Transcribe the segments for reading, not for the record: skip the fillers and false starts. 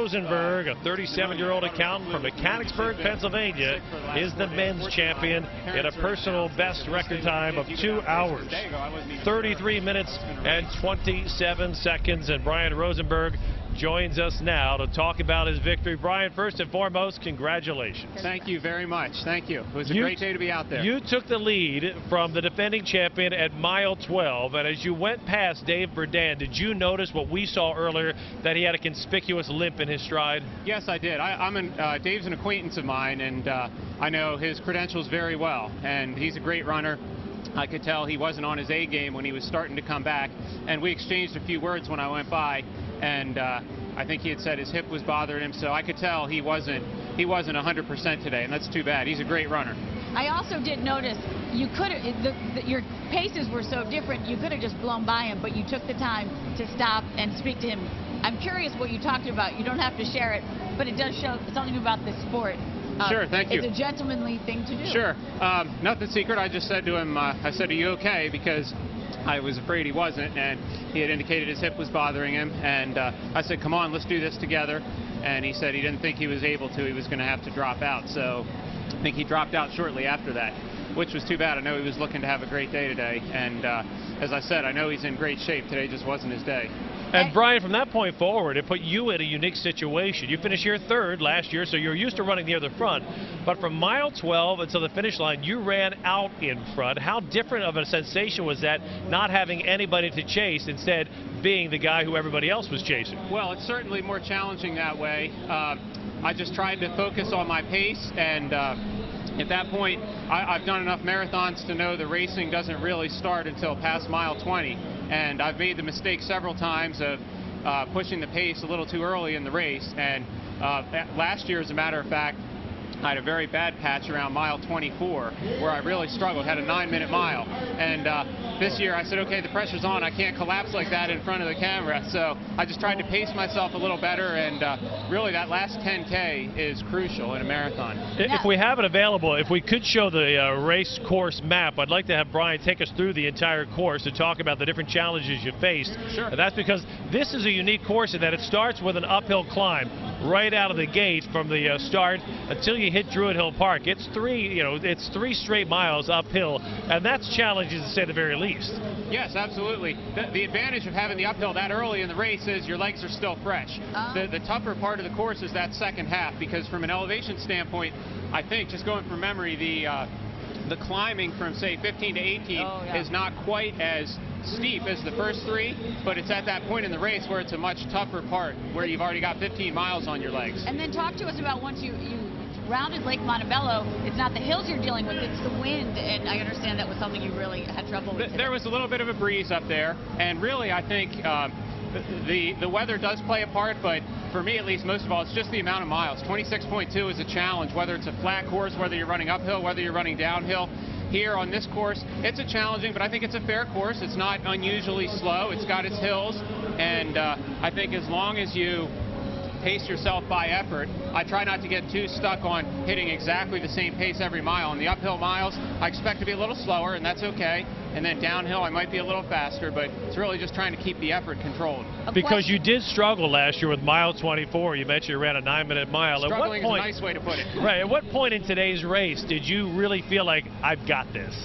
Rosenberg, a 37-year-old accountant from Mechanicsburg, Pennsylvania, is the men's champion in a personal best record time of 2 hours, 33 minutes and 27 seconds. And Brian Rosenberg joins us now to talk about his victory. Brian, first and foremost, congratulations. Thank you very much. Thank you. It was a great day to be out there. You took the lead from the defending champion at mile 12, and as you went past Dave Burdan, did you notice what we saw earlier, that he had a conspicuous limp in his stride? Yes, I did. Dave's an acquaintance of mine, and I know his credentials very well, and he's a great runner. I could tell he wasn't on his A game when he was starting to come back, and we exchanged a few words when I went by, and I think he had said his hip was bothering him, so I could tell he wasn't 100% today, and that's too bad. He's a great runner. I also did notice you could your paces were so different, you could have just blown by him, but you took the time to stop and speak to him. I'm curious what you talked about. You don't have to share it, but it does show something about this sport. Sure, thank you. It's a gentlemanly thing to do. Sure. Nothing secret. I just said to him, I said, "Are you okay?" Because I was afraid he wasn't, and he had indicated his hip was bothering him. And I said, "Come on, let's do this together." And he said he didn't think he was able to. He was going to have to drop out. So I think he dropped out shortly after that, which was too bad. I know he was looking to have a great day today. And as I said, I know he's in great shape. Today just wasn't his day. And Brian, from that point forward, it put you in a unique situation. You finished here third last year, so you're used to running near the front. But from mile 12 until the finish line, you ran out in front. How different of a sensation was that, not having anybody to chase, instead being the guy who everybody else was chasing? Well, it's certainly more challenging that way. I just tried to focus on my pace, and at that point, I've done enough marathons to know the racing doesn't really start until past mile 20. And I've made the mistake several times of pushing the pace a little too early in the race. And last year, as a matter of fact, I had a very bad patch around mile 24 where I really struggled, had a 9-minute mile. And this year I said, okay, the pressure's on. I can't collapse like that in front of the camera. So I just tried to pace myself a little better. And really that last 10K is crucial in a marathon. If we have it available, if we could show the race course map, I'd like to have Brian take us through the entire course to talk about the different challenges you faced. Sure. And that's because this is a unique course in that it starts with an uphill climb right out of the gate from the start until you hit Druid Hill Park. It's three straight miles uphill, and that's challenging to say the very least. Yes, absolutely. The advantage of having the uphill that early in the race is your legs are still fresh. The tougher part of the course is that second half, because from an elevation standpoint, I think, just going from memory, the climbing from, say, 15 to 18 is not quite as steep as the first three, but it's at that point in the race where it's a much tougher part, where you've already got 15 miles on your legs. And then talk to us about once you rounded Lake Montebello, it's not the hills you're dealing with, it's the wind, and I understand that was something you really had trouble with. There was a little bit of a breeze up there, and really I think the weather does play a part, but for me at least, most of all, it's just the amount of miles. 26.2 is a challenge, whether it's a flat course, whether you're running uphill, whether you're running downhill. Here on this course, it's a challenging, but I think it's a fair course. It's not unusually slow. It's got its hills, and I think as long as you pace yourself by effort, I try not to get too stuck on hitting exactly the same pace every mile. On the uphill miles, I expect to be a little slower, and that's okay. And then downhill, I might be a little faster, but it's really just trying to keep the effort controlled. Because you did struggle last year with mile 24. You mentioned you ran a 9-minute mile. Struggling is a nice way to put it. Right. At what point in today's race did you really feel like, I've got this?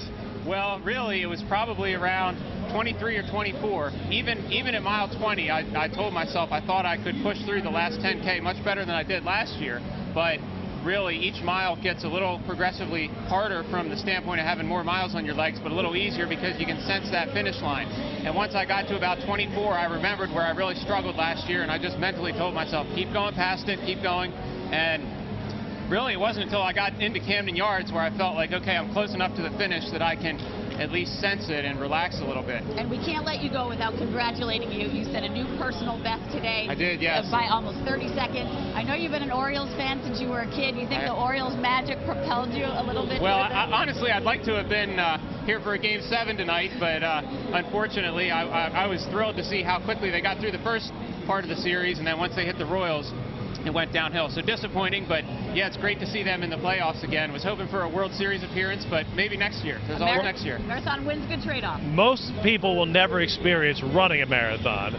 Well, really, it was probably around 23 or 24. Even at mile 20, I told myself I thought I could push through the last 10K much better than I did last year. But really, each mile gets a little progressively harder from the standpoint of having more miles on your legs, but a little easier because you can sense that finish line. And once I got to about 24, I remembered where I really struggled last year, and I just mentally told myself, keep going past it, keep going. And really, it wasn't until I got into Camden Yards where I felt like, okay, I'm close enough to the finish that I can at least sense it and relax a little bit. And we can't let you go without congratulating you. You set a new personal best today. I did, yes. By almost 30 seconds. I know you've been an Orioles fan since you were a kid. You think the Orioles magic propelled you a little bit? Well, honestly, I'd like to have been here for a Game 7 tonight, but unfortunately, I was thrilled to see how quickly they got through the first part of the series, and then once they hit the Royals, it went downhill. So disappointing, but yeah, it's great to see them in the playoffs again. Was hoping for a World Series appearance, but maybe next year. There's always next year. Marathon wins, good trade-off. Most people will never experience running a marathon.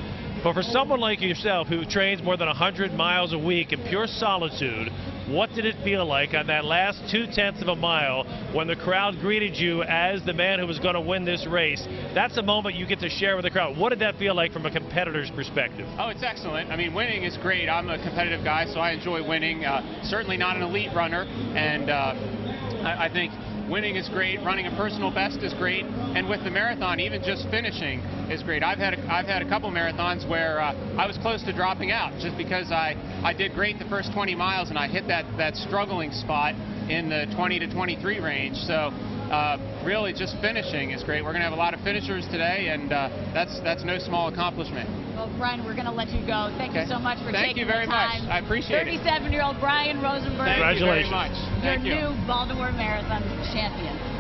But for someone like yourself who trains more than 100 miles a week in pure solitude, what did it feel like on that last 0.2 of a mile when the crowd greeted you as the man who was going to win this race? That's a moment you get to share with the crowd. What did that feel like from a competitor's perspective? Oh, it's excellent. I mean, winning is great. I'm a competitive guy, so I enjoy winning. Certainly not an elite runner, and I think winning is great. Running a personal best is great, and with the marathon, even just finishing is great. I've had a couple marathons where I was close to dropping out just because I did great the first 20 miles and I hit that struggling spot in the 20 to 23 range. So really, just finishing is great. We're going to have a lot of finishers today, and that's no small accomplishment. Well, Brian, we're going to let you go. Thank you so much for taking the time. Thank you very much. I appreciate it. 37-year-old Brian Rosenberg. Congratulations. Thank you very much. Your new Baltimore Marathon champion.